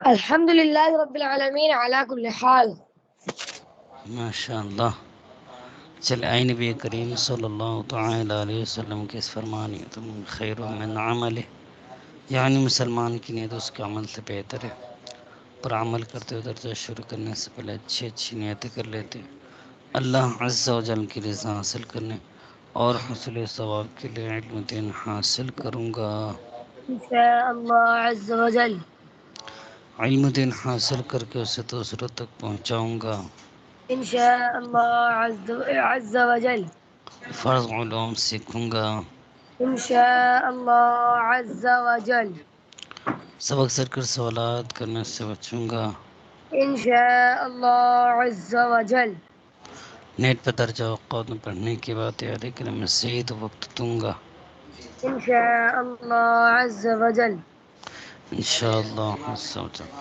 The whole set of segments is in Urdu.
الحمد لله رب العالمين على كل حال. ماشاء اللہ. چلے آئے نبی کریم صلی اللہ تعالی علیہ وسلم کے اس فرمانی تم خیر من عمل، یعنی مسلمان کی نیت اس کے عمل سے بہتر ہے. پر عمل کرتے ہوئے درجہ شروع کرنے سے پہلے اچھی نیتیں کر لیتے، اللہ عز و جل کی رضا حاصل کرنے اور حصول ثواب کے لیے علم دین حاصل کروں گا. إن شاء الله عز وجل. علم دین حاصل کر کے اسے دوسروں تک پہنچاؤں گا. إن شاء الله عز وجل. فرض علوم سیکھوں گا. إن شاء الله عز وجل. سبق سر کر سوالات کرنے سے بچوں گا. إن شاء الله عز وجل. نیٹ پر درجہ اوقات میں پڑھنے کے بعد تیاری کرنے میں مزید وقت دوں گا. إن شاء الله عز وجل. انشاءاللہ عز و جل.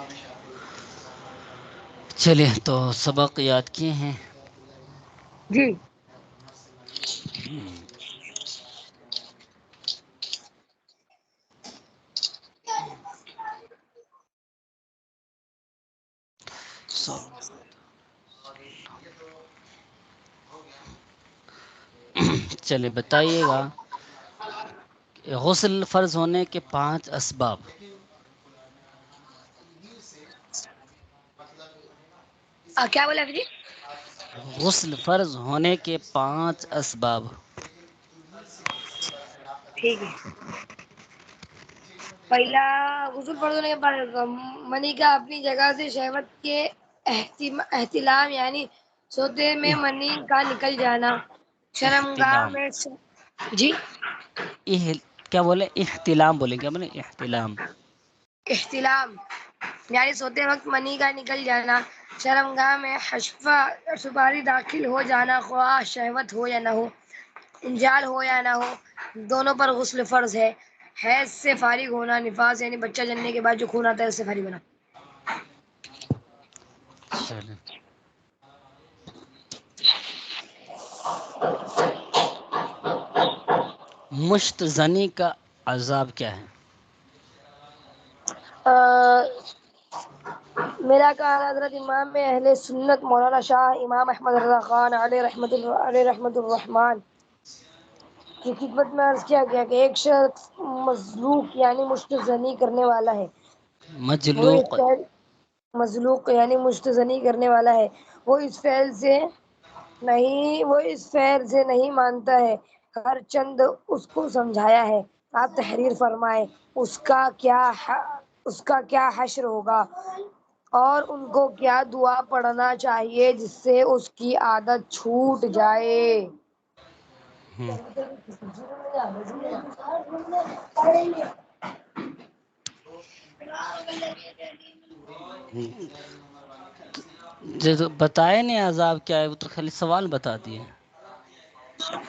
چلیے تو سبق یاد کیے ہیں. جی. چلیے بتائیے گا غسل فرض ہونے کے 5 اسباب. کیا بولا جی؟ غسل فرض ہونے کے 5 اسباب. ٹھیک ہے. پہلا، غسل فرض ہونے کے بعد منی کا اپنی جگہ سے شہوت کے احتلام یعنی سوتے میں منی کا نکل جانا. شرمگاہ احتلام. میں جی کیا بولے؟ احتلام بولیں. کیا بولے؟ احتلام. احتلام یعنی سوتے وقت منی کا نکل جانا. شرمگاہ میں حشفہ سپاری داخل ہو جانا، خواہ شہوت ہو یا نہ ہو، انجال ہو یا نہ ہو، دونوں پر غسل فرض ہے. حیض سے فارغ ہونا، نفاس یعنی بچہ جننے کے بعد جو خون آتا ہے اس سے فارغ ہونا. چلیں. مشت زنی کا عذاب کیا ہے؟ میرا کہا حضرت امام اہل سنت مولانا شاہ امام احمد رضا خان علیہ رحمت الرحمان کی خدمت میں عرض کیا گیا کہ ایک شخص مزلوق یعنی مشت زنی کرنے والا ہے. وہ اس مجلوق. فعل مزلوق یعنی مشت زنی کرنے والا ہے. وہ اس فعل سے نہیں مانتا ہے. ہر چند اس کو سمجھایا ہے. آپ تحریر فرمائے اس کا کیا حشر ہوگا اور ان کو کیا دعا پڑھنا چاہیے جس سے اس کی عادت چھوٹ جائے. جو بتائے نہیں عذاب کیا ہے، وہ تو خالی سوال بتا دیے.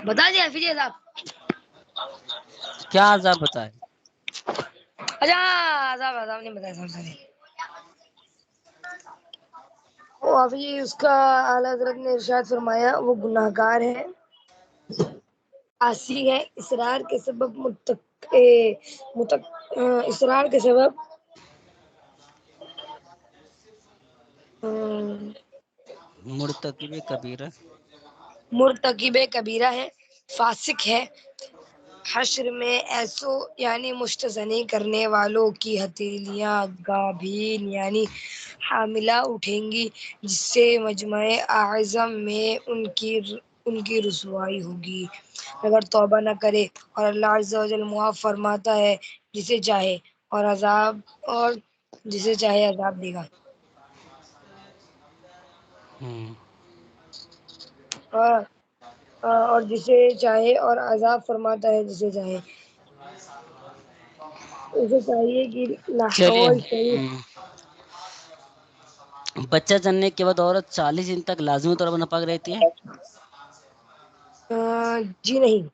بتا دیا فیجیے صاحب. کیا عذاب بتائے؟ اچھا عذاب نہیں بتایا صاحب. وہ ابھی اس کا اعلیٰ حضرت نے ارشاد فرمایا وہ گناہ گار ہے، عاصی ہے، اصرار کے سبب مرتکب کبیرہ. مرتکب کبیرہ ہے، فاسق ہے. حشر میں ایسو یعنی مشتزنی کرنے والوں کی ہتھیلیاں گابھین یعنی حاملہ اٹھیں گی، جس سے مجمع اعظم میں ان کی رسوائی ہوگی اگر توبہ نہ کرے. اور اللہ عز و جل معاف فرماتا ہے جسے چاہے اور جسے چاہے عذاب دے گا. اور جسے چاہے اور عذاب فرماتا ہے جسے چاہے. اسے چاہیے کہ چلیے. لاہور شریف. بچہ جننے کے بعد عورت 40 دن تک لازمی طور پر ناپاک رہتی ہے. جی نہیں.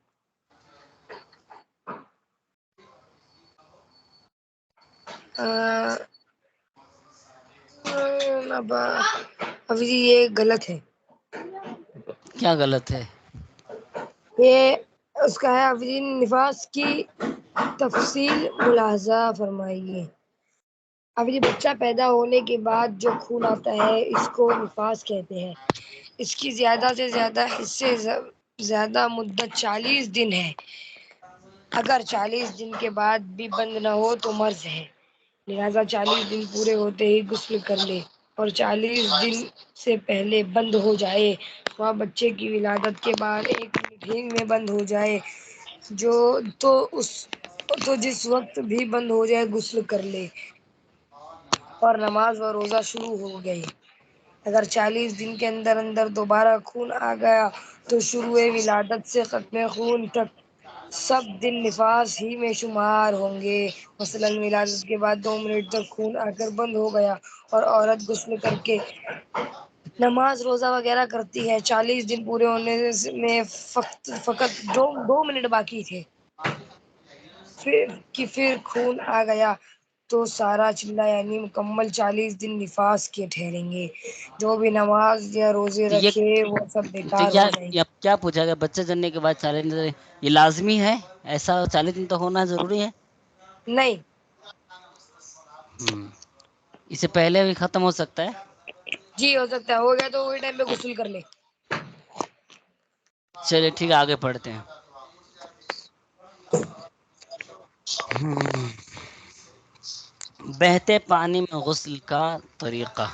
ابھی یہ غلط ہے. کیا غلط ہے؟ یہ اس کا ہے ابھی نفاس کی تفصیل ملاحظہ فرمائیے. اب یہ بچہ پیدا ہونے کے بعد جو خون آتا ہے اس کو نفاس کہتے ہیں. اس کی زیادہ سے زیادہ حصے زیادہ مدت 40 دن ہے. اگر 40 دن کے بعد بھی بند نہ ہو تو مرض ہے. لہذا 40 دن پورے ہوتے ہی غسل کر لے، اور 40 دن سے پہلے بند ہو جائے وہاں بچے کی ولادت کے بعد 1 منٹ میں بند ہو جائے تو جس وقت بھی بند ہو جائے غسل کر لے اور نماز و روزہ شروع ہو گئی. اگر 40 دن کے اندر اندر دوبارہ خون آ گیا تو شروع ولادت سے ختم خون تک سب دن نفاس ہی میں شمار ہوں گے. مثلا ولادت کے بعد 2 منٹ تک خون آ کر بند ہو گیا اور عورت غسل کر کے نماز روزہ وغیرہ کرتی ہے، 40 دن پورے ہونے میں فقط 2 منٹ باقی تھے، پھر خون آ گیا تو سارا چلا یعنی مکمل 40 دن نفاس کے ٹھہریں گے. جو بھی نماز یا روزے تو رکھے وہ سب تو بیکار ہو جائیں گے. کیا پوچھا گیا بچہ جننے کے بعد 40 دن یہ لازمی ہے؟ ایسا 40 دن تو ہونا ضروری ہے؟ نہیں. اس سے پہلے بھی ختم ہو سکتا ہے؟ جی ہو سکتا ہے، ہو گیا تو وہی ٹائم پہ غسل کر لے. چلیے ٹھیک ہے، آگے پڑھتے ہیں. بہتے پانی میں غسل کا طریقہ.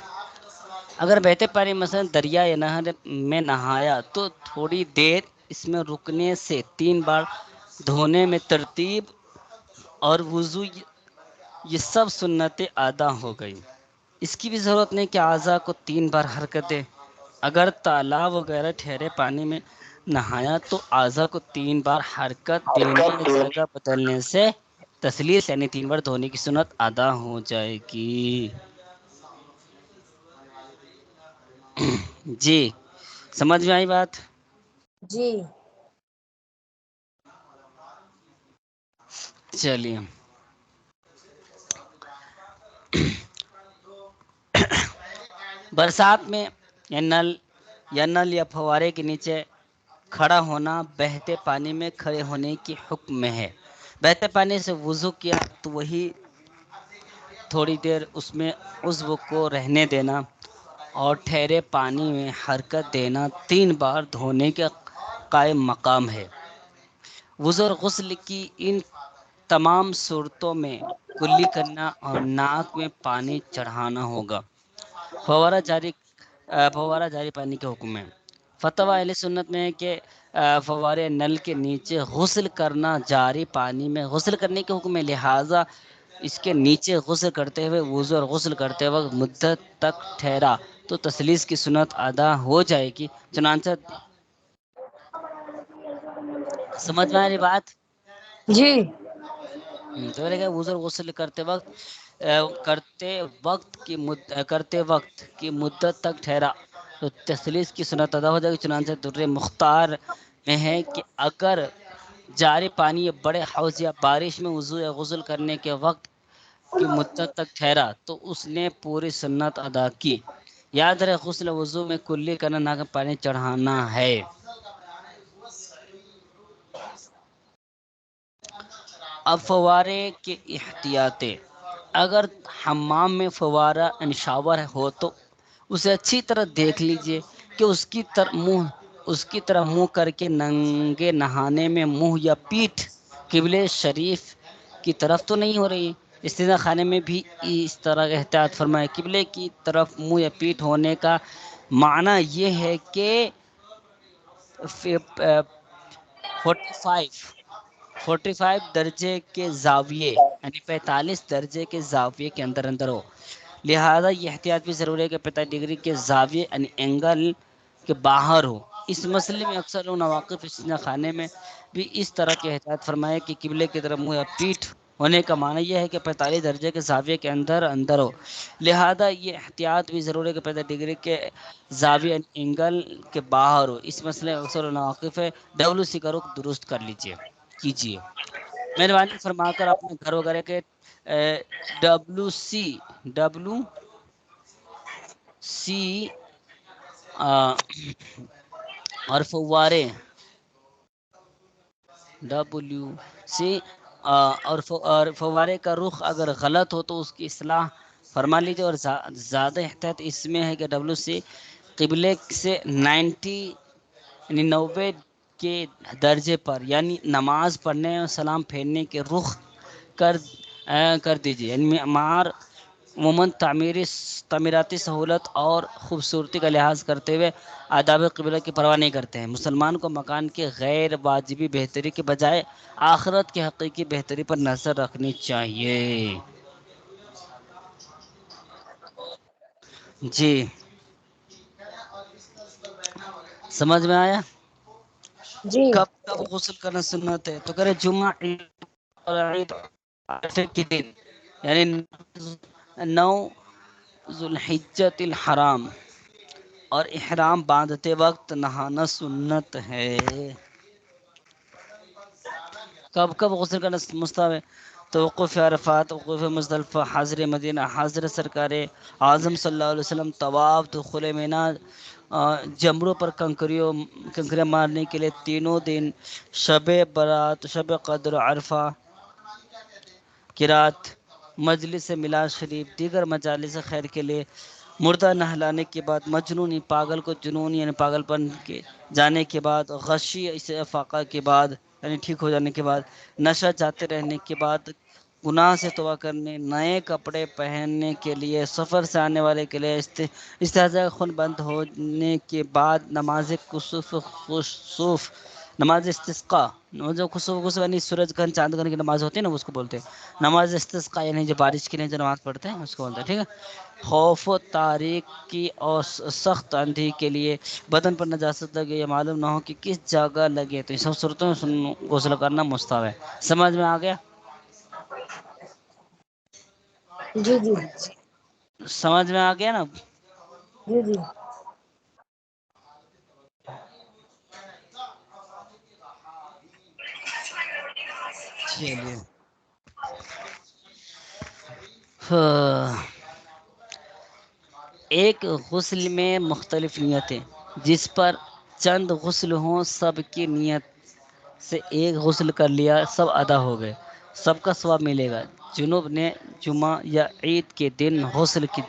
اگر بہتے پانی مثلا دریا یا نہر میں نہایا تو تھوڑی دیر اس میں رکنے سے 3 بار دھونے میں ترتیب اور وضو یہ سب سنتیں ادا ہو گئی. اس کی بھی ضرورت نہیں کہ اعضاء کو 3 بار حرکت دے. اگر تالاب وغیرہ ٹھہرے پانی میں نہایا تو اعضاء کو 3 بار حرکت دینے یا جگہ بدلنے سے تسلیس یعنی 3 بار دھونے کی سنت ادا ہو جائے گی. جی سمجھ میں آئی بات؟ جی. چلیے برسات میں نل یا فوارے کے نیچے کھڑا ہونا بہتے پانی میں کھڑے ہونے کی حکم میں ہے. بہتے پانی سے وضو کیا تو وہی تھوڑی دیر اس میں عضو کو رہنے دینا اور ٹھہرے پانی میں حرکت دینا 3 بار دھونے کے قائم مقام ہے. وضو اور غسل کی ان تمام صورتوں میں کلی کرنا اور ناک میں پانی چڑھانا ہوگا. فوارہ جاری پانی کے حکم میں فتویٰ اہل سنت میں ہے کہ فوارے نل کے نیچے غسل کرنا جاری پانی میں غسل کرنے کے حکم میں، لہٰذا اس کے نیچے غسل کرتے ہوئے وضو اور غسل کرتے وقت مدت تک ٹھہرا تو تسلیس کی سنت ادا ہو جائے گی. چنانچہ سمجھ میں آ رہی بات؟ جی. تو وضو اور غسل کرتے وقت کی مدت تک ٹھہرا تو تسلیس کی سنت ادا ہو جائے گی. چنانچہ در مختار میں ہے کہ اگر جاری پانی بڑے حوض یا بارش میں وضو یا غسل کرنے کے وقت کی مدت تک ٹھہرا تو اس نے پوری سنت ادا کی. یاد رہے غسل وضو میں کلی کرنا نہ کہ پانی چڑھانا ہے. اب فوارے کے احتیاطیں. اگر حمام میں فوارہ شاور ہو تو اسے اچھی طرح دیکھ لیجئے کہ اس کی طرح منہ کر کے ننگے نہانے میں منہ یا پیٹھ قبلہ شریف کی طرف تو نہیں ہو رہی. استنجا خانے میں بھی اس طرح کا احتیاط فرمائے. قبلے کی طرف منہ یا پیٹھ ہونے کا معنی یہ ہے کہ 45 درجے کے زاویے یعنی 45 درجے کے زاویے کے اندر ہو. لہذا یہ احتیاط بھی ضروری ہے کہ 45 ڈگری کے زاویے یعنی اینگل کے باہر ہو. اس مسئلے میں اکثر لوگ ناواقف استنجا خانے میں بھی اس طرح کے احتیاط فرمائے کہ قبلے کی طرف منہ یا پیٹھ ہونے کا معنی یہ ہے کہ 45 درجے کے زاویے کے اندر ہو. لہذا یہ احتیاط بھی ضروری ہے کہ 45 ڈگری کے زاویے اینگل کے باہر ہو. اس مسئلے میں اکثر ناواقف ہے. WC کا رخ درست کر کیجیے. مہربانی فرما کر اپنے گھر وغیرہ کے WC اور فوارے اور فوارے کا رخ اگر غلط ہو تو اس کی اصلاح فرما لیجیے. اور زیادہ احتیاط اس میں ہے کہ WC قبلے سے 90 یعنی 90 کے درجے پر یعنی نماز پڑھنے اور سلام پھیرنے کے رخ کر کر دیجیے. یعنی معمار عموماً تعمیراتی سہولت اور خوبصورتی کا لحاظ کرتے ہوئے آداب قبلہ کی پرواہ نہیں کرتے ہیں. مسلمان کو مکان کے غیر واجبی بہتری کے بجائے آخرت کی حقیقی بہتری پر نظر رکھنی چاہیے. جی سمجھ میں آیا. جی کب کب غسل کرنا سنت ہے تو کرے جمعہ عید عرفے کے دن یعنی 9 ذوالحجۃ الحرام اور احرام باندھتے وقت نہانا سنت ہے. کب کب غسل کرنا مستحب ہے؟ توقف عرفات، وقوف مزدلفہ، حاضر مدینہ، حاضر سرکار اعظم صلی اللہ علیہ وسلم، طواف، دخول مینا، جمروں پر کنکریاں مارنے کے لیے تینوں دن، شب برات، شب قدر، عرفہ کی رات، مجلس میلاد شریف، دیگر مجالس خیر کے لیے، مردہ نہلانے کے بعد، مجنون پاگل کو جنون یعنی پاگل پن کے جانے کے بعد، غشی اسے افاقہ کے بعد یعنی ٹھیک ہو جانے کے بعد، نشہ جاتے رہنے کے بعد، گناہ سے توبہ کرنے، نئے کپڑے پہننے کے لیے، سفر سے آنے والے کے لیے، استحاضہ خون بند ہونے کے بعد، نماز کسوف نماز استسقاء جو کسوف یعنی سورج گرہن چاند گرہن کی نماز ہوتی ہے نا اس کو بولتے ہیں نماز استسقاء یعنی جو بارش کے لیے جو نماز پڑھتے ہیں اس کو بولتے ہیں. ٹھیک ہے. خوف و تاریکی اور سخت اندھی کے لیے، بدن پر نجاست لگے یا معلوم نہ ہو کہ کس جگہ لگے تو یہ سب صورتوں میں غسل کرنا مستحب ہے. سمجھ میں آ گیا. جی جی سمجھ میں آ گیا نا. جی جی چلیے ہاں. ایک غسل میں مختلف نیتیں جس پر چند غسل ہوں سب کی نیت سے ایک غسل کر لیا سب ادا ہو گئے سب کا ثواب ملے گا. جنوب نے جمعہ یا عید کے دن غسل کی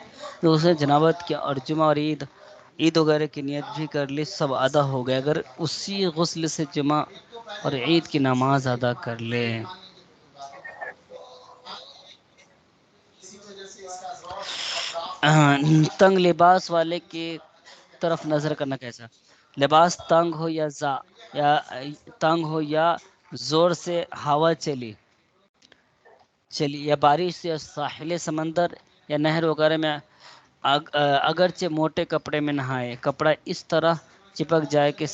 اسے جنابت کیا اور جمعہ اور عید وغیرہ کی نیت بھی کر لی سب ادا ہو گئے. اگر اسی غسل سے جمعہ اور عید کی نماز ادا کر لے. تنگ لباس والے کی طرف نظر کرنا کیسا. لباس تنگ ہو یا تنگ ہو یا زور سے ہوا چلی یا بارش یا ساحل سمندر یا نہر وغیرہ میں اگرچہ موٹے کپڑے میں نہائے کپڑا اس طرح چپک جائے کہ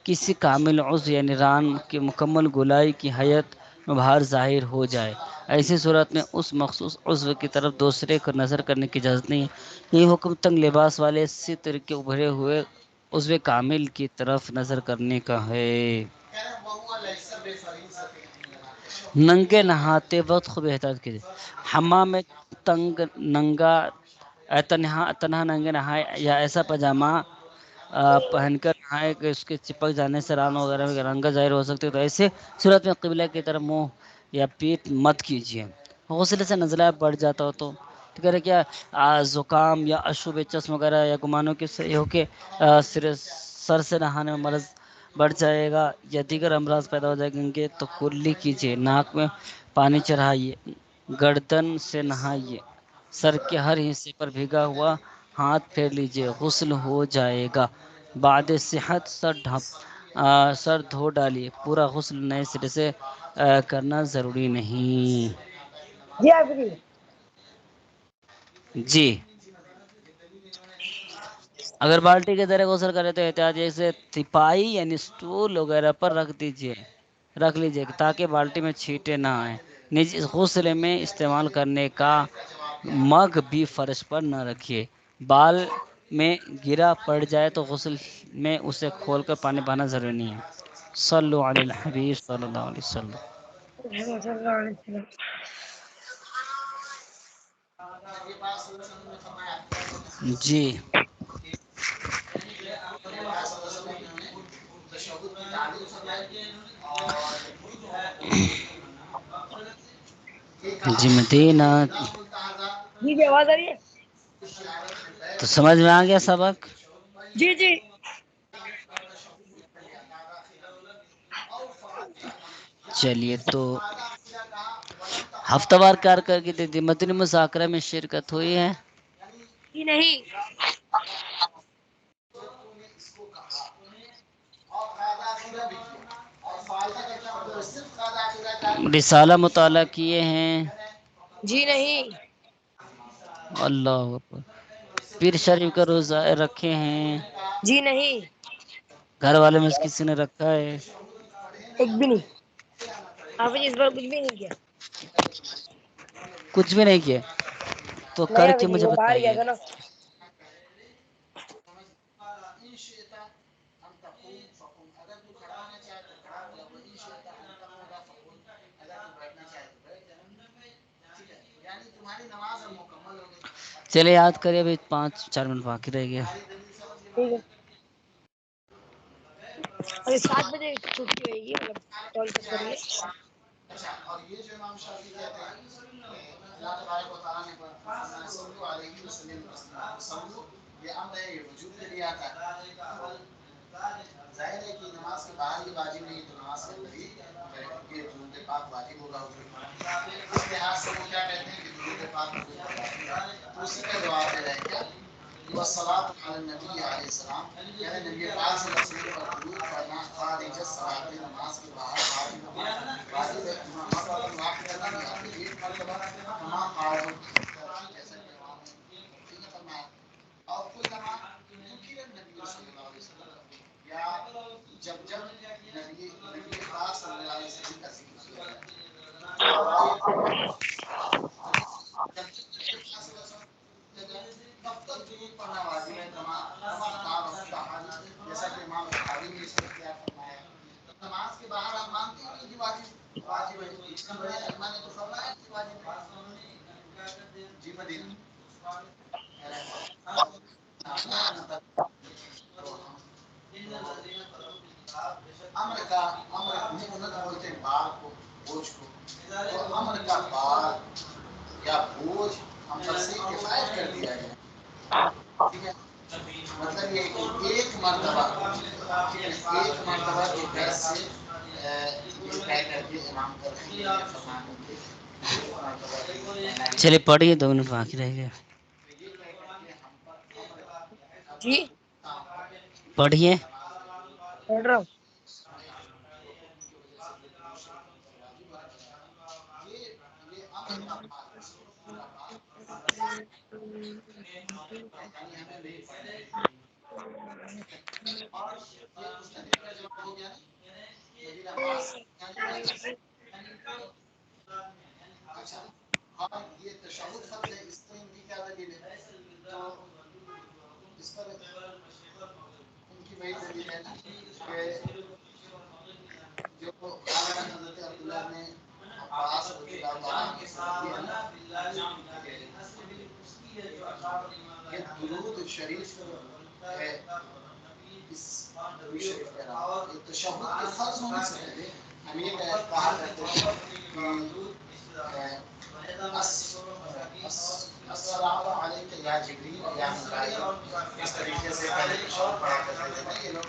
کسی کامل عضو یعنی ران کی مکمل گولائی کی حیت میں باہر ظاہر ہو جائے. ایسی صورت میں اس مخصوص عضو کی طرف دوسرے کو نظر کرنے کی اجازت نہیں ہے. یہ حکم تنگ لباس والے ستر کے ابھرے ہوئے عضو کامل کی طرف نظر کرنے کا ہے. ننگے نہاتے وقت خوب احتیاط کیجیے. حمام میں تنہا ننگے نہائے یا ایسا پاجامہ پہن کر نہائے کہ اس کے چپک جانے سے ران وغیرہ میں رنگت ظاہر ہو سکتی ہے. تو ایسے صورت میں قبلہ کی طرف منہ یا پیٹھ مت کیجیے. غسل سے نزلہ بڑھ جاتا ہو تو کہہ رہے کیا زکام یا اشوب چشم وغیرہ یا گمانوں کے صحیح ہو کے سر سے نہانے میں مرض بڑھ جائے گا یا دیگر امراض پیدا ہو جائیں گے تو کلی کیجیے. ناک میں پانی چڑھائیے، گردن سے نہائیے، سر کے ہر حصے پر بھیگا ہوا ہاتھ پھیر لیجیے غسل ہو جائے گا. بعد صحت سر دھو ڈالیے. پورا غسل نئے سرے سے کرنا ضروری نہیں. جی آپ کی جی اگر بالٹی کے ذریعے غسل کرے تو احتیاط جیسے تپائی یعنی اسٹول وغیرہ پر رکھ لیجیے تاکہ بالٹی میں چھینٹے نہ آئیں. نجی غسل میں استعمال کرنے کا مگ بھی فرش پر نہ رکھیے. بال میں گرا پڑ جائے تو غسل میں اسے کھول کر پانی بہانا ضروری نہیں ہے. صلو علی الحبیب صلی اللہ علیہ وسلم. جی جی مدینہ جی جی آواز آ رہی ہے. تو سمجھ میں آ گیا سبق؟ جی جی. چلیے تو ہفتہ وار کارکردگی تھی متن مذاکرہ میں شرکت ہوئی ہے؟ جی نہیں. رسالہ مطالعہ کیے ہیں؟ جی نہیں. اللہ اکبر. پیر شریف کا روزہ رکھے ہیں؟ جی نہیں. گھر والے میں سے کسی نے رکھا ہے؟ ایک بھی نہیں. آپ نے اس بار کچھ بھی نہیں کیا. کچھ بھی نہیں کیا تو نہیں کر ابھی کے نہیں مجھے وہ باہر گیا بتائیے. تھا نا. چلے یاد کرے ابھی 5-4 منٹ باقی رہ گیا. ٹھیک ہے. ابھی 7 بجے چھٹی ہوئے گی مطلب کال کٹ کریے. اور یہ جو امام شافعی کہتے ہیں اللہ تبارک و تعالیٰ نے فرمایا صلو علیہ وسلم تسلیما. صلو یہ امر ہے، یہ وجوب کے لیے آتا ہے. ظاہر ہے کہ نماز کے باہر ہی واجب نہیں تو نماز کے اندر ہی یہ درود پاک واجب ہوگا. اس لحاظ سے وہ کیا کہتے ہیں کہ درود پاک واجب ہے. تو اسی کا جواب دے رہے ہیں کیا والصلاۃ علی النبی علیہ السلام، یعنی نبی پاک صلی اللہ علیہ وسلم پر درود پڑھنا خارج الصلاۃ نماز کے باہر واجب ہے. مرتبہ واحدہ نہیں ایک مرتبہ کما قال جیسا کہ امام نے فرمایا. اور کوئی نماز ذکر النبی صلی اللہ علیہ وسلم یا جب نبی پاک صلی اللہ علیہ وسلم کا ذکر کیا جائے تب تک درود پڑھنا واجب ہے. جیسا کہ امام بخاری نے اس پر کیا فرمایا. نماز کے باہر آپ مانتے ہیں کہ واجب ہے. اس کا بڑے علماء نے تو فرمایا کہ واجب ہے. جی مدینہ امر بولتے ہیں بار کو، بوجھ کو. تو امر کا بار یا بوجھ ہم پر سے کفایت کر دیا گیا. ٹھیک ہے. مطلب یہ کہ ایک مرتبہ ایک مرتبہ کے گھر سے یہ طے کر کے امام پر فرمان ہوتے. چلیے پڑھیے 2 منٹ باقی رہ گیا. جی پڑھیے. پڑھ رہا ہوں. اچھا ہاں یہ تشہد فرض ہے. اس میں ان کی کیا دلیل ہے؟ تو اس پر ان کی وہی دلیل ہے نا کہ جو حضرت عبداللہ نے عباس رضی اللہ عنہ یہ درود شریف ہے. اس درود شریف کے علاوہ یہ تشہد کے فرض ہونے سے پہلے ہم یہ کہا کرتے ہیں کہ السلام علیکم یا جبریل یا میکائیل. اس طریقے سے پہلے تشہد پڑھا کرتے تھے نا یہ لوگ.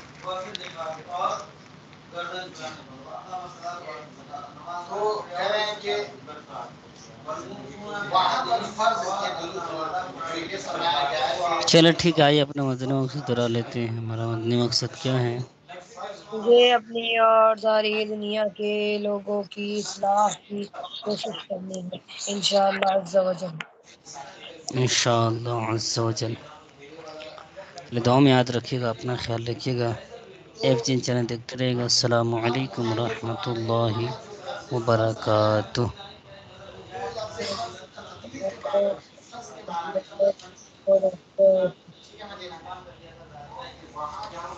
تو کہہ رہے ہیں کہ وہاں پر فرض کے درود یہ فرمایا گیا ہے کہ چلو ٹھیک ہے. آئیے اپنے مدنی مقصد دہرا لیتے ہیں. ہمارا مدنی مقصد کیا ہے؟ مجھے اپنی اور ساری دنیا کے لوگوں کی اصلاح کی کوشش کرنی ہے انشاءاللہ عز و جل. انشاءاللہ عز و جل. دعا میں یاد رکھیے گا. اپنا خیال رکھیے گا. ایف جین چینل دیکھتے رہے گا. السلام علیکم ورحمۃ اللہ وبرکاتہ. وہاں جہاں